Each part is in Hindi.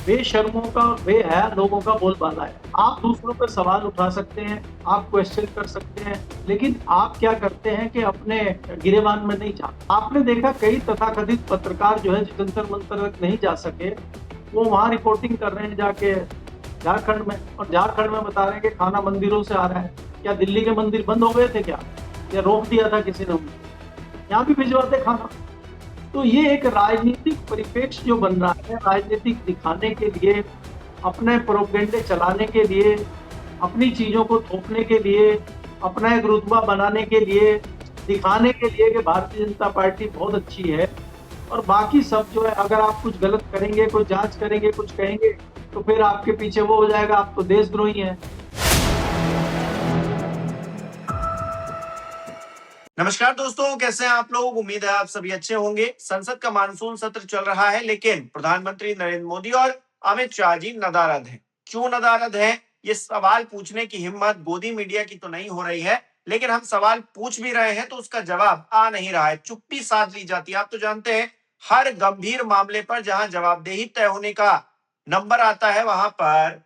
बेशर्मों का और बेहया लोगों का बोलबाला है। आप दूसरों पे सवाल उठा सकते हैं, आप क्वेश्चन कर सकते हैं, लेकिन आप क्या करते हैं कि अपने गिरेबान में नहीं जाते। आपने देखा कई तथाकथित पत्रकार जो है जो जंतर मंतर तक नहीं जा सके, वो वहां रिपोर्टिंग कर रहे हैं जाके झारखंड में, और झारखंड में बता रहे हैं कि खाना मंदिरों से आ रहा है। क्या दिल्ली के मंदिर बंद हो गए थे क्या, या रोक दिया था किसी ने उनको? यहाँ भी भिजवाते खाना। तो ये एक राजनीतिक परिप्रेक्ष्य जो बन रहा है, राजनीतिक दिखाने के लिए, अपने प्रोपेगेंडे चलाने के लिए, अपनी चीजों को थोपने के लिए, अपना एक रुतबा बनाने के लिए, दिखाने के लिए कि भारतीय जनता पार्टी बहुत अच्छी है, और बाकी सब जो है अगर आप कुछ गलत करेंगे, कोई जांच करेंगे, कुछ कहेंगे, तो फिर आपके पीछे वो हो जाएगा, आप तो देशद्रोही हैं। नमस्कार दोस्तों, कैसे हैं आप लोग। उम्मीद है आप सभी अच्छे होंगे। संसद का मानसून सत्र चल रहा है, लेकिन प्रधानमंत्री नरेंद्र मोदी और अमित शाह जी नदारद हैं। क्यों नदारद हैं? ये सवाल पूछने की हिम्मत गोदी मीडिया की तो नहीं हो रही है, लेकिन हम सवाल पूछ भी रहे हैं तो उसका जवाब आ नहीं रहा है, चुप्पी साध ली जाती है। आप तो जानते हैं, हर गंभीर मामले पर जहां जवाबदेही तय होने का नंबर आता है, वहां पर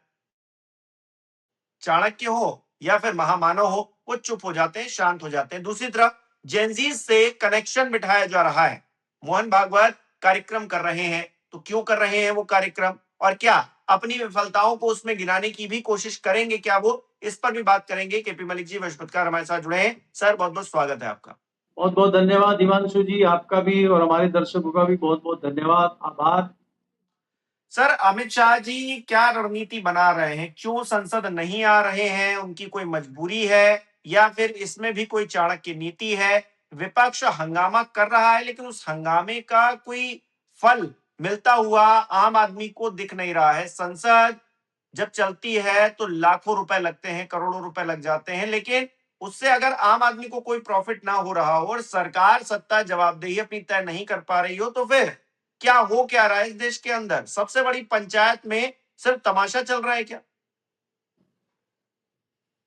चाणक्य हो या फिर महामानव हो, वो चुप हो जाते हैं, शांत हो जाते हैं। दूसरी तरफ जेनजीज से कनेक्शन बिठाया जा रहा है। मोहन भागवत कार्यक्रम कर रहे हैं, तो क्यों कर रहे हैं वो कार्यक्रम, और क्या अपनी विफलताओं को उसमें गिनाने की भी कोशिश करेंगे क्या वो? इस पर भी बात करेंगे। केपी मलिक जी वशपतकार हमारे साथ जुड़े हैं। सर, बहुत बहुत स्वागत है आपका। बहुत बहुत धन्यवाद हिमांशु जी, आपका भी और हमारे दर्शकों का भी बहुत बहुत धन्यवाद, आभार। सर, अमित शाह जी क्या रणनीति बना रहे हैं? क्यों संसद नहीं आ रहे हैं? उनकी कोई मजबूरी है या फिर इसमें भी कोई चाणक्य नीति है? विपक्ष हंगामा कर रहा है, लेकिन उस हंगामे का कोई फल मिलता हुआ आम आदमी को दिख नहीं रहा है। संसद जब चलती है तो लाखों रुपए लगते हैं, करोड़ों रुपए लग जाते हैं, लेकिन उससे अगर आम आदमी को कोई प्रॉफिट ना हो रहा हो और सरकार सत्ता जवाबदेही अपनी तय नहीं कर पा रही हो, तो फिर क्या रहा है इस देश के अंदर? सबसे बड़ी पंचायत में सिर्फ तमाशा चल रहा है क्या?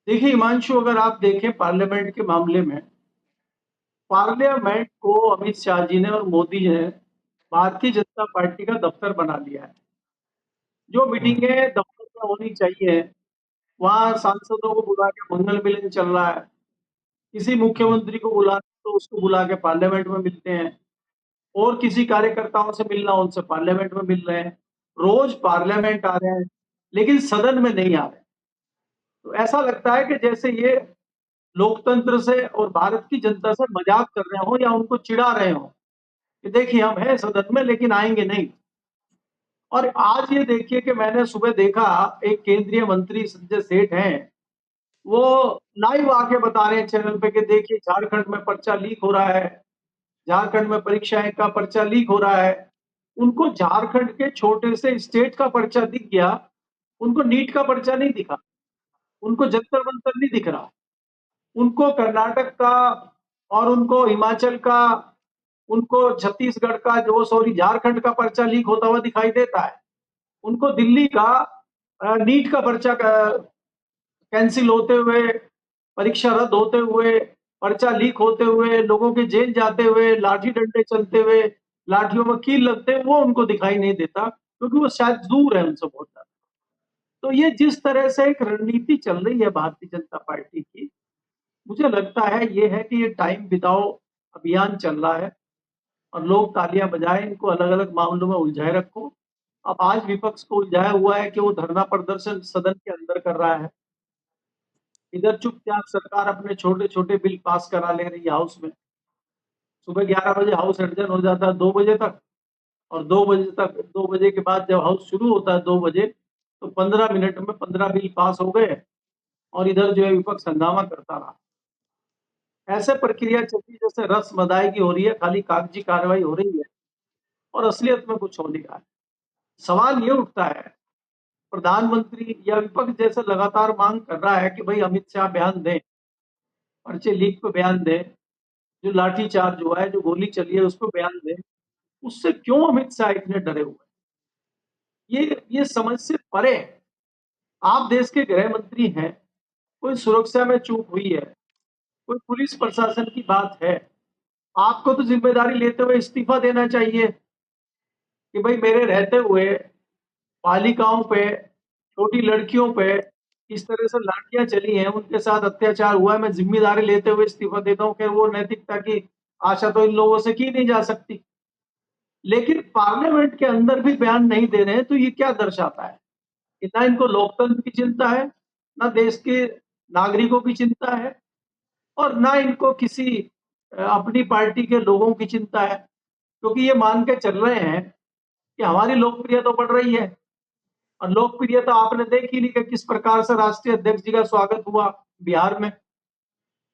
देखिए हिमांशु, अगर आप देखें पार्लियामेंट के मामले में, पार्लियामेंट को अमित शाह जी ने और मोदी जी ने भारतीय जनता पार्टी का दफ्तर बना लिया है। जो मीटिंगें दफ्तर में होनी चाहिए, वहां सांसदों को बुला के मंगल मिलन चल रहा है। किसी मुख्यमंत्री को बुला तो उसको बुला के पार्लियामेंट में मिलते हैं, और किसी कार्यकर्ताओं से मिलना उनसे पार्लियामेंट में मिल रहे हैं। रोज पार्लियामेंट आ रहे हैं, लेकिन सदन में नहीं आ रहे। तो ऐसा लगता है कि जैसे ये लोकतंत्र से और भारत की जनता से मजाक कर रहे हो या उनको चिढ़ा रहे हो कि देखिए हम हैं सदन में लेकिन आएंगे नहीं। और आज ये देखिए कि मैंने सुबह देखा, एक केंद्रीय मंत्री संजय सेठ हैं, वो लाइव आके बता रहे हैं चैनल पे कि देखिए झारखंड में पर्चा लीक हो रहा है, झारखंड में परीक्षाएं का पर्चा लीक हो रहा है। उनको झारखंड के छोटे से स्टेट का पर्चा दिख गया, उनको नीट का पर्चा नहीं दिखा, उनको जंतर मंतर नहीं दिख रहा, उनको कर्नाटक का और उनको हिमाचल का, उनको छत्तीसगढ़ का, जो सॉरी झारखंड का पर्चा लीक होता हुआ दिखाई देता है। उनको दिल्ली का नीट का पर्चा कैंसिल होते हुए, परीक्षा रद्द होते हुए, पर्चा लीक होते हुए, लोगों के जेल जाते हुए, लाठी डंडे चलते हुए, लाठियों में कील लगते हुए, वो उनको दिखाई नहीं देता, क्योंकि वो शायद दूर है उनसे बहुत ज्यादा। तो ये जिस तरह से एक रणनीति चल रही है भारतीय जनता पार्टी की, मुझे लगता है ये है कि ये टाइम बिताओ अभियान चल रहा है, और लोग तालियां बजाएं, इनको अलग अलग मामलों में उलझाए रखो। अब आज विपक्ष को उलझाया हुआ है कि वो धरना प्रदर्शन सदन के अंदर कर रहा है, इधर चुपचाप सरकार अपने छोटे छोटे बिल पास करा ले रही है हाउस में। सुबह 11 बजे हाउस एडजर्न हो जाता है 2 बजे तक, और 2 बजे तक, 2 बजे के बाद जब हाउस शुरू होता है 2 बजे, तो 15 मिनट में 15 बिल पास हो गए, और इधर जो है विपक्ष हंगामा करता रहा। ऐसे प्रक्रिया चलती जैसे रस्म अदायगी हो रही है, खाली कागजी कार्रवाई हो रही है, और असलियत में कुछ हो नहीं रहा है। सवाल ये उठता है, प्रधानमंत्री या विपक्ष जैसे लगातार मांग कर रहा है कि भाई अमित शाह बयान दें, पर्चे लीक पे बयान दें, जो लाठीचार्ज हुआ है, जो गोली चली है उस पर बयान दें, उससे क्यों अमित शाह इतने डरे हुए हैं? ये समझ से परे है। आप देश के गृह मंत्री हैं, कोई सुरक्षा में चूक हुई है, कोई पुलिस प्रशासन की बात है, आपको तो जिम्मेदारी लेते हुए इस्तीफा देना चाहिए कि भाई मेरे रहते हुए बालिकाओं पे, छोटी लड़कियों पे इस तरह से लाठियां चली हैं, उनके साथ अत्याचार हुआ है, मैं जिम्मेदारी लेते हुए इस्तीफा देता हूं कि वो नैतिकता की आशा तो इन लोगों से की नहीं जा सकती। लेकिन पार्लियामेंट के अंदर भी बयान नहीं दे रहे हैं, तो ये क्या दर्शाता है कि ना इनको लोकतंत्र की चिंता है, ना देश के नागरिकों की चिंता है, और ना इनको किसी अपनी पार्टी के लोगों की चिंता है, क्योंकि ये मान के चल रहे हैं कि हमारी लोकप्रियता तो बढ़ रही है। और लोकप्रियता आपने देखी नहीं कि किस प्रकार से राष्ट्रीय अध्यक्ष जी का स्वागत हुआ बिहार में,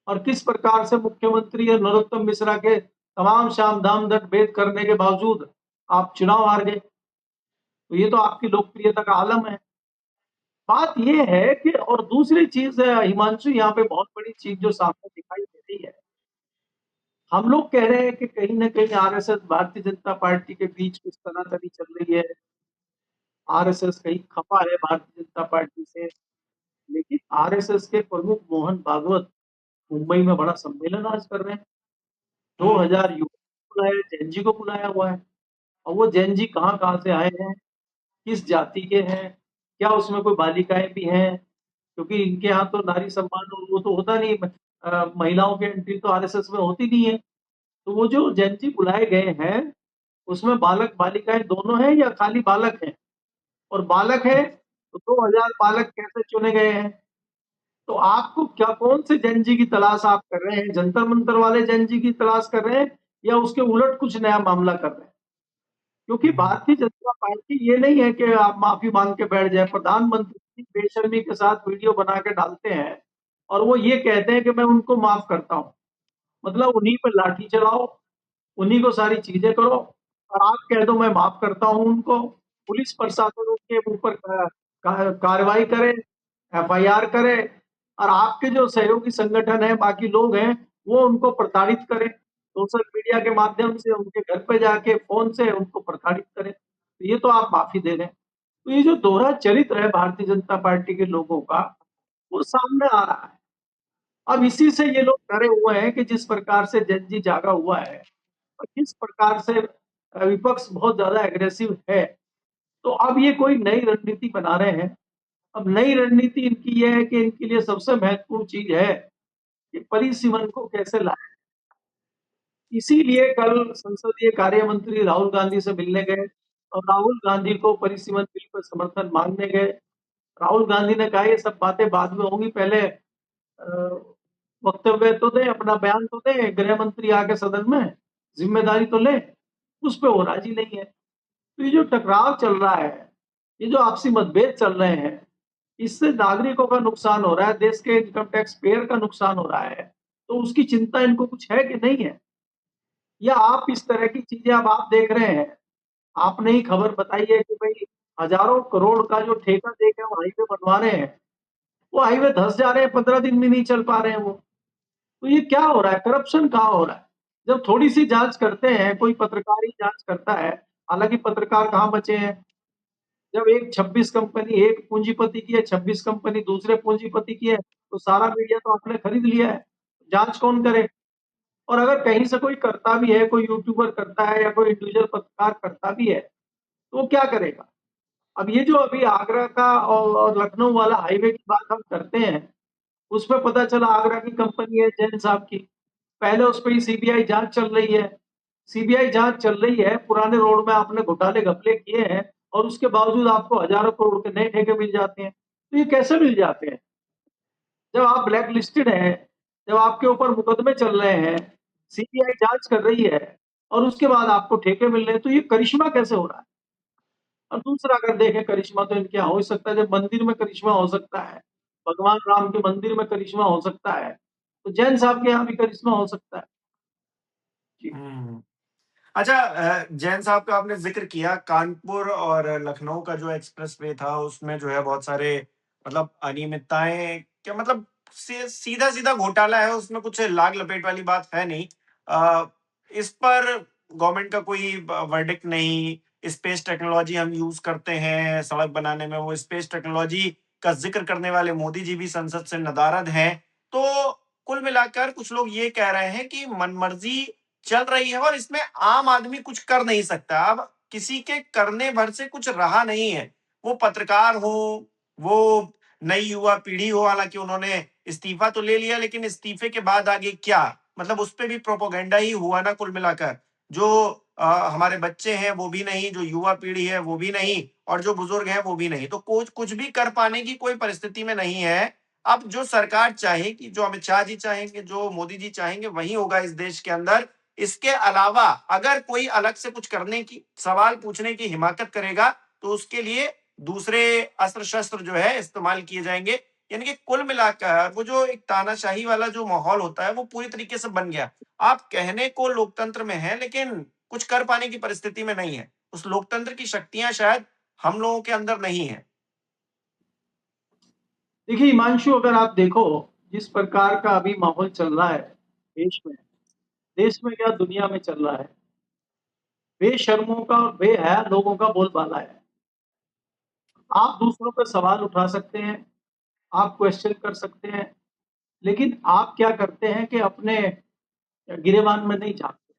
और किस प्रकार से मुख्यमंत्री नरोत्तम मिश्रा के तमाम शाम दाम दंड भेद करने के बावजूद आप चुनाव हार गए। तो ये तो आपकी लोकप्रियता का आलम है। बात ये है कि, और दूसरी चीज हिमांशु, यहाँ पे बहुत बड़ी चीज जो सामने दिखाई दे रही है, हम लोग कह रहे हैं कि कहीं ना कहीं आरएसएस भारतीय जनता पार्टी के बीच कुछ तनातनी चल रही है, आरएसएस कहीं खफा है भारतीय जनता पार्टी से। लेकिन आरएसएस के प्रमुख मोहन भागवत मुंबई में बड़ा सम्मेलन आज कर रहे हैं, 2000 युवक को बुलाया, जैन जी को बुलाया हुआ है। और वो जैन जी कहाँ कहाँ से आए हैं, किस जाति के हैं, क्या उसमें कोई बालिकाएं भी हैं, क्योंकि इनके यहाँ तो नारी सम्मान और वो तो होता नहीं, महिलाओं की एंट्री तो आरएसएस में होती नहीं है। तो वो जो जैन जी बुलाए गए हैं, उसमें बालक बालिकाएं दोनों हैं या खाली बालक हैं? और बालक है तो 2000 बालक कैसे चुने गए हैं? तो आपको क्या, कौन से जैन जी की तलाश आप कर रहे हैं? जंतर मंतर वाले जैन जी की तलाश कर रहे हैं, या उसके उलट कुछ नया मामला कर रहे हैं? क्योंकि भारतीय जनता पार्टी ये नहीं है कि आप माफी मांग के बैठ जाए। प्रधानमंत्री बेशर्मी के साथ वीडियो बना के डालते हैं और वो ये कहते हैं कि मैं उनको माफ करता हूं। मतलब उन्हीं पे लाठी चलाओ, उन्हीं को सारी चीजें करो, और आप कह दो मैं माफ करता हूं उनको। पुलिस प्रशासन उनके ऊपर कार्रवाई करे, एफआईआर करे, और आपके जो सहयोगी संगठन है, बाकी लोग हैं, वो उनको प्रताड़ित करें, सोशल मीडिया के माध्यम से उनके घर पे जाके फोन से उनको प्रताड़ित करें। तो ये तो आप माफी दे रहे हैं। तो ये जो दोहरा चरित्र है भारतीय जनता पार्टी के लोगों का, वो सामने आ रहा है। अब इसी से ये लोग डरे हुए हैं कि जिस प्रकार से जन जी जागा हुआ है और किस प्रकार से विपक्ष बहुत ज्यादा एग्रेसिव है, तो अब ये कोई नई रणनीति बना रहे हैं। अब नई रणनीति इनकी ये है कि इनके लिए सबसे महत्वपूर्ण चीज है कि परिसीमन को कैसे लाए। इसीलिए कल संसदीय कार्य मंत्री राहुल गांधी से मिलने गए और राहुल गांधी को परिसीमन बिल पर समर्थन मांगने गए। राहुल गांधी ने कहा ये सब बातें बाद में होंगी, पहले वक्तव्य तो दें, अपना बयान तो दें, गृह मंत्री आके सदन में जिम्मेदारी तो ले। उस पर वो राजी नहीं है। तो ये जो टकराव चल रहा है, ये जो आपसी मतभेद चल रहे हैं, इससे नागरिकों का नुकसान हो रहा है, देश के इनकम टैक्स पेयर का नुकसान हो रहा है। तो उसकी चिंता इनको कुछ है कि नहीं है? या आप इस तरह की चीजें अब आप देख रहे हैं, आपने ही खबर बताई है कि भाई हजारों करोड़ का जो ठेका देकर वो हाईवे बनवा रहे हैं, वो हाईवे धंस जा रहे हैं, 15 दिन में नहीं चल पा रहे हैं वो। तो ये क्या हो रहा है? करप्शन कहाँ हो रहा है? जब थोड़ी सी जांच करते हैं, कोई पत्रकार ही जांच करता है, हालांकि पत्रकार कहाँ बचे हैं। जब एक 26 कंपनी एक पूंजीपति की है, 26 कंपनी दूसरे पूंजीपति की है, तो सारा मीडिया तो आपने खरीद लिया है। जांच कौन करे? और अगर कहीं से कोई करता भी है, कोई यूट्यूबर करता है या कोई इंडिविजुअल पत्रकार करता भी है, तो वो क्या करेगा? अब ये जो अभी आगरा का और लखनऊ वाला हाईवे की बात हम करते हैं, उसमें पता चला आगरा की कंपनी है जैन साहब की। पहले उस पर ही सीबीआई जांच चल रही है। सीबीआई जांच चल रही है, पुराने रोड में आपने घोटाले घपले किए हैं, और उसके बावजूद आपको हजारों करोड़ के नए ठेके मिल जाते हैं। तो ये कैसे मिल जाते हैं? जब आप ब्लैक लिस्टेड हैं, जब आपके ऊपर मुकदमे चल रहे हैं, सीबीआई जांच कर रही है, और उसके बाद आपको ठेके मिल रहे हैं, तो ये करिश्मा कैसे हो रहा है? और दूसरा अगर देखें, करिश्मा तो इनके यहाँ हो ही सकता है, जब मंदिर में करिश्मा हो सकता है, भगवान राम के मंदिर में करिश्मा हो सकता है, तो जैन साहब के यहाँ भी करिश्मा हो सकता है। जी। हम्म। अच्छा, जैन साहब का आपने ज़िक्र किया, कानपुर और लखनऊ का जो एक्सप्रेसवे था, उसमें जो है बहुत सारे मतलब अनियमितताएँ, क्या मतलब सीधा-सीधा घोटाला है, उसमें कुछ लाग-लपेट वाली बात है नहीं। इस पर गवर्नमेंट का कोई वर्डिक्ट नहीं, स्पेस टेक्नोलॉजी हम यूज़ करते हैं सड़क बनाने में, वो स्पेस टेक्नोलॉजी का ज़िक्र करने वाले मोदी जी भी संसद से नदारद हैं। तो कुल मिलाकर कुछ लोग ये कह रहे हैं कि मनमर्जी चल रही है और इसमें आम आदमी कुछ कर नहीं सकता। अब किसी के करने भर से कुछ रहा नहीं है। वो पत्रकार हो, वो नई युवा पीढ़ी हो, हालांकि उन्होंने इस्तीफा तो ले लिया, लेकिन इस्तीफे के बाद आगे क्या, मतलब उस पे भी प्रोपोगेंडा ही हुआ ना कुल मिलाकर। जो हमारे बच्चे हैं वो भी नहीं, जो युवा पीढ़ी है वो भी नहीं, और जो बुजुर्ग हैं वो भी नहीं, तो कुछ कुछ भी कर पाने की कोई परिस्थिति में नहीं है। अब जो सरकार चाहेगी, जो अमित शाह जी चाहेंगे, जो मोदी जी चाहेंगे, वही होगा इस देश के अंदर। इसके अलावा अगर कोई अलग से कुछ करने की, सवाल पूछने की हिमाकत करेगा, तो उसके लिए दूसरे अस्त्र शस्त्र जो है इस्तेमाल किए जाएंगे। यानी कि कुल मिलाकर वो जो एक तानाशाही वाला जो माहौल होता है वो पूरी तरीके से बन गया। आप कहने को लोकतंत्र में हैं, लेकिन कुछ कर पाने की परिस्थिति में नहीं है। उस लोकतंत्र की शक्तियां शायद हम लोगों के अंदर नहीं है। देखिए हिमांशु, अगर आप देखो जिस प्रकार का अभी माहौल चल रहा है देश में क्या दुनिया में चल रहा है, बेशर्मों का और बेहया लोगों का बोलबाला है। आप दूसरों पे सवाल उठा सकते हैं, आप क्वेश्चन कर सकते हैं, लेकिन आप क्या करते हैं कि अपने गिरेबान में नहीं झांकते।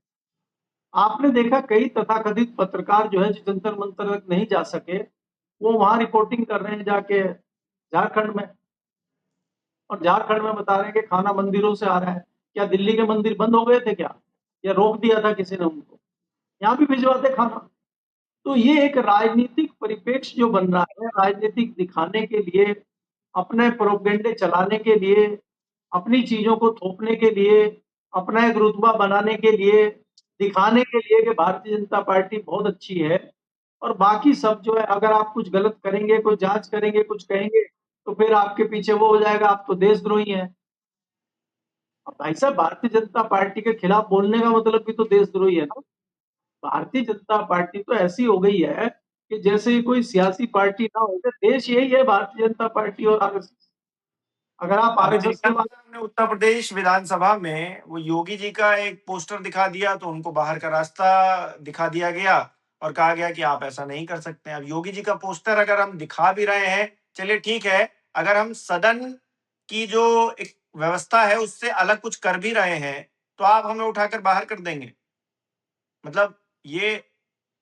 आपने देखा कई तथाकथित पत्रकार जो है जो जंतर मंतर तक नहीं जा सके, वो वहां रिपोर्टिंग कर रहे हैं जाके झारखंड में, और झारखंड में बता रहे हैं कि खाना मंदिरों से आ रहा है। क्या दिल्ली के मंदिर बंद हो गए थे क्या, या रोक दिया था किसी ने उनको? यहाँ भी भिजवाते खाना। तो ये एक राजनीतिक परिप्रेक्ष्य जो बन रहा है, राजनीतिक दिखाने के लिए, अपने प्रोपेगेंडे चलाने के लिए, अपनी चीजों को थोपने के लिए, अपना एक रुतबा बनाने के लिए, दिखाने के लिए कि भारतीय जनता पार्टी बहुत अच्छी है, और बाकी सब जो है अगर आप कुछ गलत करेंगे, कोई जांच करेंगे, कुछ कहेंगे, तो फिर आपके पीछे वो हो जाएगा, आप तो देशद्रोही हैं। अब भाई साहब, भारतीय जनता पार्टी के खिलाफ बोलने का मतलब भी तो देशद्रोही है ना। भारतीय जनता पार्टी तो ऐसी हो गई है कि जैसे ही कोई सियासी पार्टी ना हो, तो देश यही है भारतीय जनता पार्टी और आरएसएस। अगर आप अभी आरएसएस देखा के था बारे हमने उत्तर प्रदेश विधानसभा में, वो योगी जी का एक पोस्टर दिखा दिया तो उनको बाहर का रास्ता दिखा दिया गया और कहा गया कि आप ऐसा नहीं कर सकते। अब योगी जी का पोस्टर अगर हम दिखा भी रहे हैं, चलिए ठीक है, अगर हम सदन की जो एक व्यवस्था है उससे अलग कुछ कर भी रहे हैं, तो आप हमें उठाकर बाहर कर देंगे। मतलब ये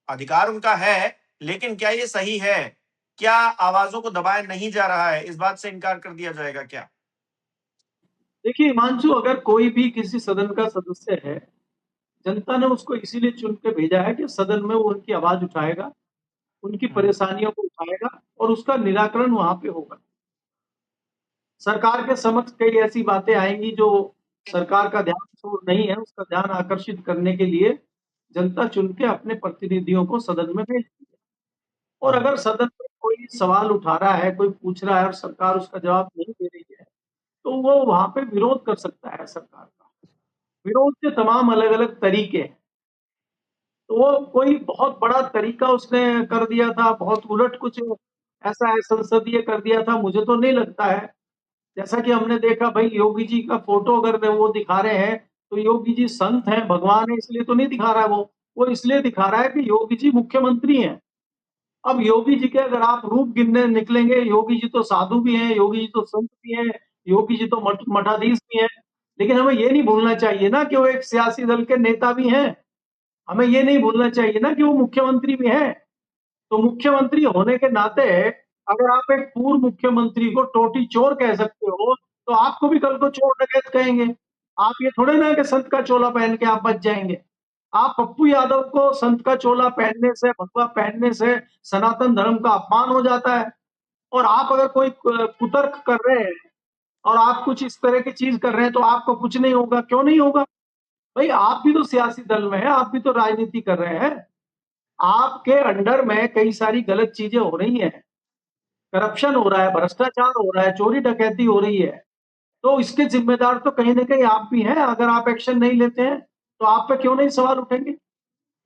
अधिकार उनका है, लेकिन क्या ये सही है? क्या आवाजों को दबाया नहीं जा रहा है, इस बात से इनकार कर दिया जाएगा क्या? देखिए हिमांशु, अगर कोई भी किसी सदन का सदस्य है, जनता ने उसको इसीलिए चुन के भेजा है कि सदन में वो उनकी आवाज उठाएगा, उनकी परेशानियों को उठाएगा, और उसका निराकरण वहां पे होगा। सरकार के समक्ष कई ऐसी बातें आएंगी जो सरकार का ध्यान नहीं है, उसका ध्यान आकर्षित करने के लिए जनता चुन के अपने प्रतिनिधियों को सदन में भेजती है। और अगर सदन में कोई सवाल उठा रहा है, कोई पूछ रहा है, और सरकार उसका जवाब नहीं दे रही है, तो वो वहां पे विरोध कर सकता है सरकार का। विरोध के तमाम अलग अलग तरीके हैं। तो वो कोई बहुत बड़ा तरीका उसने कर दिया था, बहुत उलट कुछ ऐसा है संसदीय कर दिया था, मुझे तो नहीं लगता है। जैसा कि हमने देखा भाई, योगी जी का फोटो अगर वो दिखा रहे हैं, तो योगी जी संत हैं, भगवान है, इसलिए तो नहीं दिखा रहा है वो इसलिए दिखा रहा है कि योगी जी मुख्यमंत्री हैं। अब योगी जी के अगर आप रूप गिनने निकलेंगे, योगी जी तो साधु भी हैं, योगी जी तो संत भी हैं, योगी जी तो मठाधीश भी हैं, लेकिन हमें ये नहीं भूलना चाहिए ना कि वो एक सियासी दल के नेता भी हैं। हमें ये नहीं भूलना चाहिए ना कि वो मुख्यमंत्री भी हैं। तो मुख्यमंत्री होने के नाते अगर आप एक पूर्व मुख्यमंत्री को टोटी चोर कह सकते हो, तो आपको भी कल को चोर डकैत कहेंगे। आप ये थोड़े ना कि संत का चोला पहन के आप बच जाएंगे। आप पप्पू यादव को संत का चोला पहनने से, भगवा पहनने से सनातन धर्म का अपमान हो जाता है। और आप अगर कोई कुतर्क कर रहे हैं और आप कुछ इस तरह की चीज कर रहे हैं, तो आपको कुछ नहीं होगा। क्यों नहीं होगा भाई? आप भी तो सियासी दल में है, आप भी तो राजनीति कर रहे हैं। आपके अंडर में कई सारी गलत चीजें हो रही हैं, करप्शन हो रहा है, भ्रष्टाचार हो रहा है, चोरी डकैती हो रही है। तो इसके जिम्मेदार तो कहीं ना कहीं आप भी हैं। अगर आप एक्शन नहीं लेते हैं, तो आप पे क्यों नहीं सवाल उठेंगे?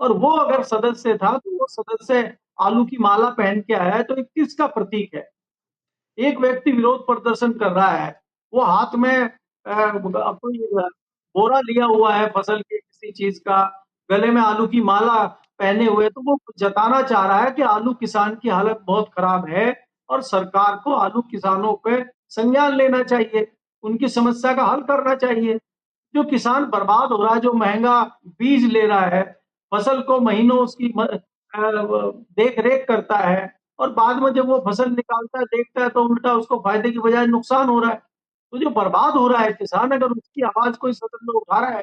और वो अगर सदस्य था, तो वो सदस्य आलू की माला पहन के आया है, तो ये किसका प्रतीक है? एक व्यक्ति विरोध प्रदर्शन कर रहा है, वो हाथ में कोई बोरा लिया हुआ है फसल के किसी चीज का, गले में आलू की माला पहने हुए, तो वो जताना चाह रहा है कि आलू किसान की हालत बहुत खराब है, और सरकार को आलू किसानों पे संज्ञान लेना चाहिए, उनकी समस्या का हल करना चाहिए। जो किसान बर्बाद हो रहा है, जो महंगा बीज ले रहा है, फसल को महीनों उसकी देख रेख करता है, और बाद में जब वो फसल निकालता है, देखता है तो उल्टा उसको फायदे की बजाय नुकसान हो रहा है। तो जो बर्बाद हो रहा है किसान, अगर उसकी आवाज कोई सदन में उठा रहा है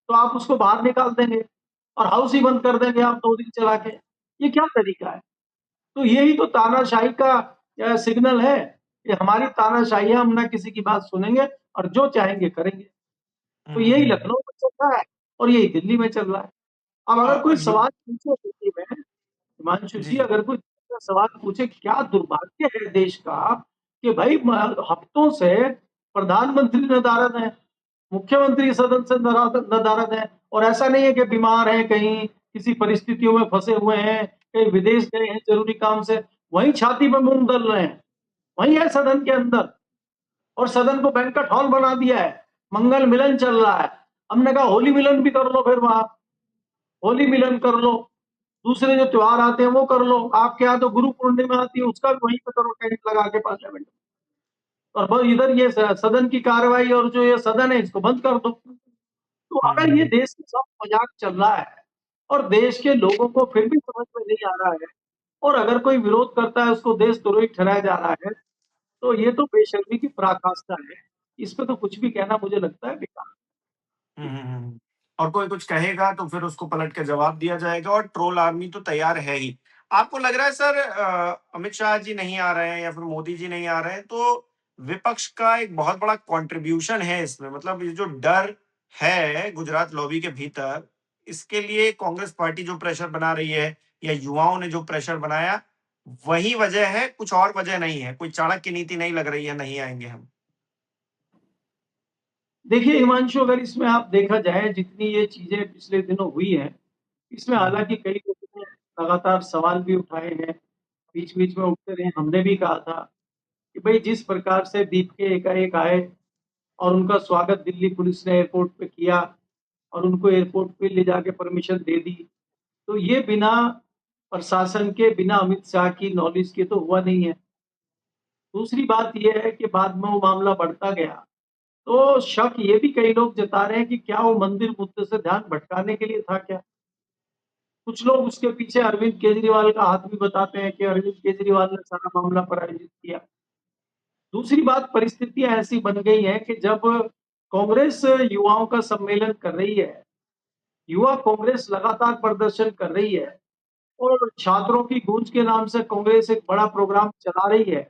तो आप उसको बाहर निकाल देंगे और हाउस ही बंद कर देंगे आप 2 दिन चला के। ये क्या तरीका है? तो यही तो तानाशाही का सिग्नल है कि हमारी तानाशाही है, हम ना किसी की बात सुनेंगे और जो चाहेंगे करेंगे। तो यही हम्म। लखनऊ में चल रहा है और यही दिल्ली में चल रहा है। अब अगर कोई ये सवाल पूछे दिल्ली में, हिमांशु जी जी, जी। अगर कोई सवाल पूछे, क्या दुर्भाग्य है देश का कि भाई हफ्तों से प्रधानमंत्री नदारद है, मुख्यमंत्री सदन से नदारद है, और ऐसा नहीं है कि बीमार है, कहीं किसी परिस्थितियों में फंसे हुए हैं, कहीं विदेश गए हैं जरूरी काम से, वहीं छाती में मूंग दल रहे हैं, वहीं है सदन के अंदर, और सदन को बैंक्वेट हॉल बना दिया है। मंगल मिलन चल रहा है। हमने कहा होली मिलन भी कर लो, फिर वहां होली मिलन कर लो, दूसरे जो त्योहार आते हैं वो कर लो। आपके यहाँ तो गुरु पूर्णिमा आती है, उसका भी वहीं पे करो, टेंट लगा के पार्लियामेंट में। और बस इधर ये सदन की कार्रवाई और जो ये सदन है इसको बंद कर दो। तो अगर ये हम्म। देश के साथ मजाक चल रहा है और देश के लोगों को फिर भी समझ में नहीं आ रहा है, और अगर कोई विरोध करता है उसको देशद्रोही ठहराया जा रहा है, तो ये तो बेशर्मी की पराकाष्ठा है। इस पे तो कुछ भी कहना मुझे लगता है बेकार। हुँ, हुँ, हुँ। और कोई कुछ कहेगा तो फिर उसको पलट के जवाब दिया जाएगा और ट्रोल आर्मी तो तैयार है ही। आपको लग रहा है सर अमित शाह जी नहीं आ रहे हैं या फिर मोदी जी नहीं आ रहे हैं तो विपक्ष का एक बहुत बड़ा कंट्रीब्यूशन है इसमें मतलब ये जो डर है गुजरात लॉबी के भीतर, इसके लिए कांग्रेस पार्टी जो प्रेशर बना रही है या युवाओं ने जो प्रेशर बनाया, वही वजह है, कुछ और वजह नहीं है। कोई चाणक्य नीति नहीं लग रही है, नहीं आएँगे हम। देखिए हिमांशु, अगर इसमें आप देखा जाए जितनी ये चीजें पिछले दिनों हुई हैं, इसमें हुँ, हुँ। हालांकि कई लोगों ने लगातार सवाल भी उठाए हैं, बीच बीच में उठते रहे। हमने भी कहा था कि भाई जिस प्रकार से दीप के एकाएक आए और उनका स्वागत दिल्ली पुलिस ने एयरपोर्ट पे किया और उनको एयरपोर्ट पे ले जाके परमिशन दे दी, तो ये बिना प्रशासन के, बिना अमित शाह की नॉलेज के तो हुआ नहीं है। दूसरी बात ये है कि बाद में वो मामला बढ़ता गया, तो शक ये भी कई लोग जता रहे हैं कि क्या वो मंदिर मुद्दे से ध्यान भटकाने के लिए था क्या? कुछ लोग उसके पीछे अरविंद केजरीवाल का हाथ भी बताते हैं कि अरविंद केजरीवाल ने सारा मामला प्रायोजित किया। दूसरी बात, परिस्थितियां ऐसी बन गई हैं कि जब कांग्रेस युवाओं का सम्मेलन कर रही है, युवा कांग्रेस लगातार प्रदर्शन कर रही है और छात्रों की गूंज के नाम से कांग्रेस एक बड़ा प्रोग्राम चला रही है,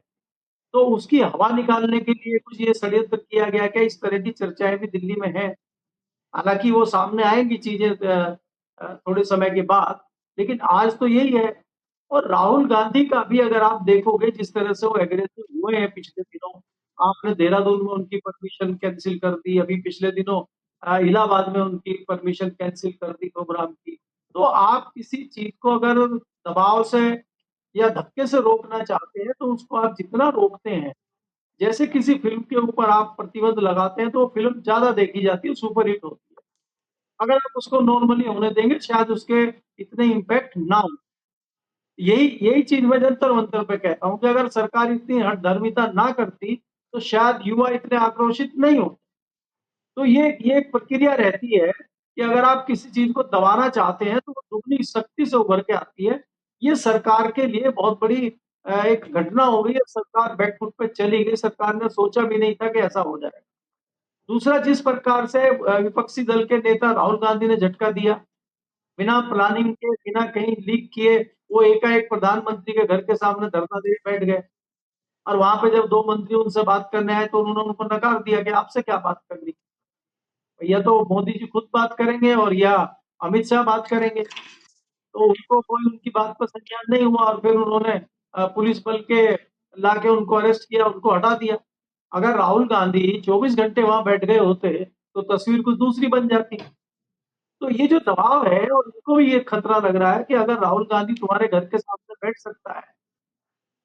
तो उसकी हवा निकालने के लिए कुछ ये षड्यंत्र किया गया क्या? इस तरह की चर्चाएं भी दिल्ली में हैं। हालांकि वो सामने आएंगी चीजें थोड़े समय के बाद, लेकिन आज तो यही है। और राहुल गांधी का भी अगर आप देखोगे जिस तरह से वो एग्रेसिव हुए हैं पिछले दिनों, आपने देहरादून में उनकी परमिशन कैंसिल कर दी, अभी पिछले दिनों इलाहाबाद में उनकी परमिशन कैंसिल कर दी प्रोग्राम की। तो आप किसी चीज को अगर दबाव से या धक्के से रोकना चाहते हैं तो उसको आप जितना रोकते हैं, जैसे किसी फिल्म के ऊपर आप प्रतिबंध लगाते हैं तो वो फिल्म ज्यादा देखी जाती है, सुपरहिट होती है। अगर आप उसको नॉर्मली होने देंगे शायद उसके इतने इम्पैक्ट ना हो। यही यही चीज मैं जंतर मंतर पे कहता हूँ कि अगर सरकार इतनी हठधर्मिता ना करती तो शायद युवा इतने आक्रोशित नहीं होते। तो ये एक प्रक्रिया रहती है कि अगर आप किसी चीज को दबाना चाहते हैं तो वो दुगनी शक्ति से उभर के आती है। ये सरकार के लिए बहुत बड़ी एक घटना हो गई है। सरकार बैकफुट पे चली गई, सरकार ने सोचा भी नहीं था कि ऐसा हो जाएगा। दूसरा, जिस प्रकार से विपक्षी दल के नेता राहुल गांधी ने झटका दिया, बिना प्लानिंग के, बिना कहीं लीक किए, वो एकाएक प्रधानमंत्री के घर के सामने धरना दे बैठ गए, और वहां पे जब 2 मंत्री उनसे बात करने आए तो उन्होंने उनको नकार दिया कि आपसे क्या बात करनी, या तो मोदी जी खुद बात करेंगे और या अमित शाह बात करेंगे। तो उनको कोई उनकी बात पर संज्ञान नहीं हुआ और फिर उन्होंने पुलिस बल के लाके उनको अरेस्ट किया, उनको हटा दिया। अगर राहुल गांधी 24 घंटे वहां बैठ गए होते तो तस्वीर कुछ दूसरी बन जाती। तो ये जो दबाव है, और इनको भी ये खतरा लग रहा है कि अगर राहुल गांधी तुम्हारे घर के सामने बैठ सकता है,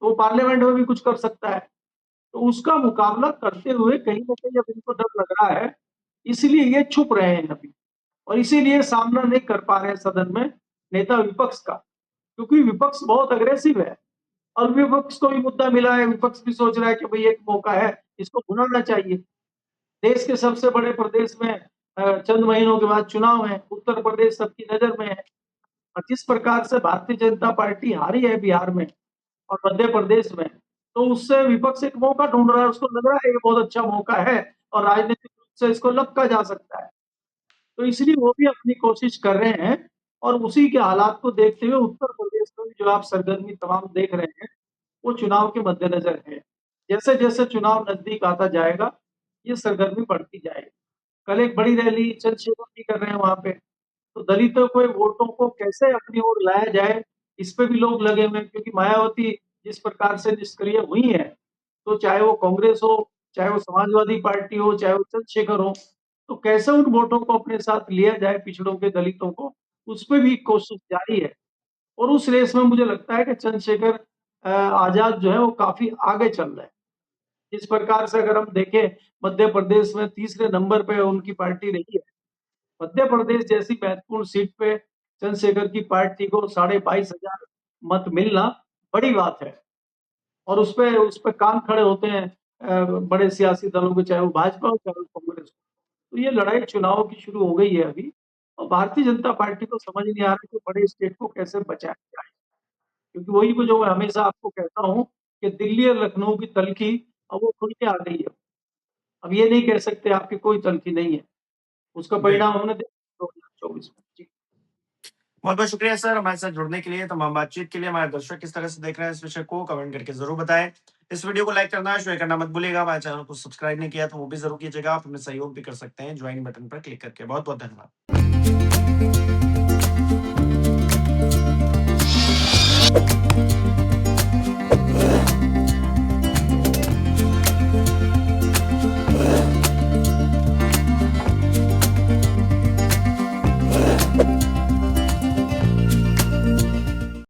तो वो पार्लियामेंट में भी कुछ कर सकता है। तो उसका मुकाबला करते हुए कहीं न कहीं अब इनको डर लग रहा है, इसलिए ये छुप रहे हैं अभी, और इसीलिए सामना नहीं कर पा रहे हैं सदन में नेता विपक्ष का, क्योंकि विपक्ष बहुत अग्रेसिव है और विपक्ष को भी मुद्दा मिला है। विपक्ष भी सोच रहा है कि भई एक मौका है, इसको भुनाना चाहिए। देश के सबसे बड़े प्रदेश में चंद महीनों के बाद चुनाव है, उत्तर प्रदेश सबकी नज़र में है, और जिस प्रकार से भारतीय जनता पार्टी हारी है बिहार में, और मध्य प्रदेश में, तो उससे विपक्ष एक मौका ढूंढ रहा है, उसको लग रहा है ये बहुत अच्छा मौका है और राजनीतिक रूप से इसको लपका जा सकता है। तो इसलिए वो भी अपनी कोशिश कर रहे हैं और उसी के हालात को देखते हुए उत्तर प्रदेश में भी जो आप सरगर्मी तमाम देख रहे हैं, वो चुनाव के मद्देनजर है। जैसे-जैसे चुनाव नज़दीक आता जाएगा, ये सरगर्मी बढ़ती जाएगी। कल एक बड़ी रैली चंद्रशेखर भी कर रहे हैं वहाँ पे, तो दलितों के वोटों को कैसे अपनी ओर लाया जाए, इस पे भी लोग लगे हुए हैं क्योंकि मायावती जिस प्रकार से निष्क्रिय हुई हैं, तो चाहे वो कांग्रेस हो, चाहे वो समाजवादी पार्टी हो, चाहे वो चंद्रशेखर हो, तो कैसे उन वोटों को अपने साथ लिया जाए पिछड़ों के, दलितों को, उसपे भी कोशिश जारी है। और उस रेस में मुझे लगता है कि चंद्रशेखर आज़ाद जो है वो काफ़ी आगे चल रहे हैं। इस प्रकार से अगर हम देखें मध्य प्रदेश में तीसरे नंबर पे उनकी पार्टी रही है। मध्य प्रदेश जैसी महत्वपूर्ण सीट पे चंद्रशेखर की पार्टी को 22,500 मत मिलना बड़ी बात है और उस पे कान खड़े होते हैं बड़े सियासी दलों के, चाहे वो भाजपा हो, चाहे वो कांग्रेस हो। तो ये लड़ाई चुनाव की शुरू हो गई है अभी और भारतीय जनता पार्टी को समझ नहीं आ रहा कि बड़े स्टेट को कैसे बचाया जाए। क्योंकि वही वो जो मैं हमेशा आपको कहता हूँ कि दिल्ली और लखनऊ की तलखी अब वो खुल के आ गई है। अब ये नहीं कह सकते आपकी कोई तलखी नहीं है। उसका बिल्कुल। परिणाम हमने देखा 2024 में। जी। बहुत-बहुत शुक्रिया सर हमारे साथ जुड़ने के लिए, तमाम बातचीत के लिए। हमारे दर्शक किस तरह से देख रहे हैं इस विषय को कमेंट करके ज़रूर बताएँ। इस वीडियो को लाइक करना, शेयर करना मत भूलिएगा। हमारे चैनल को सब्सक्राइब नहीं किया तो वो भी ज़रूर कीजिएगा। आप हमें सहयोग भी कर सकते हैं ज्वाइन बटन पर क्लिक करके। बहुत-बहुत धन्यवाद।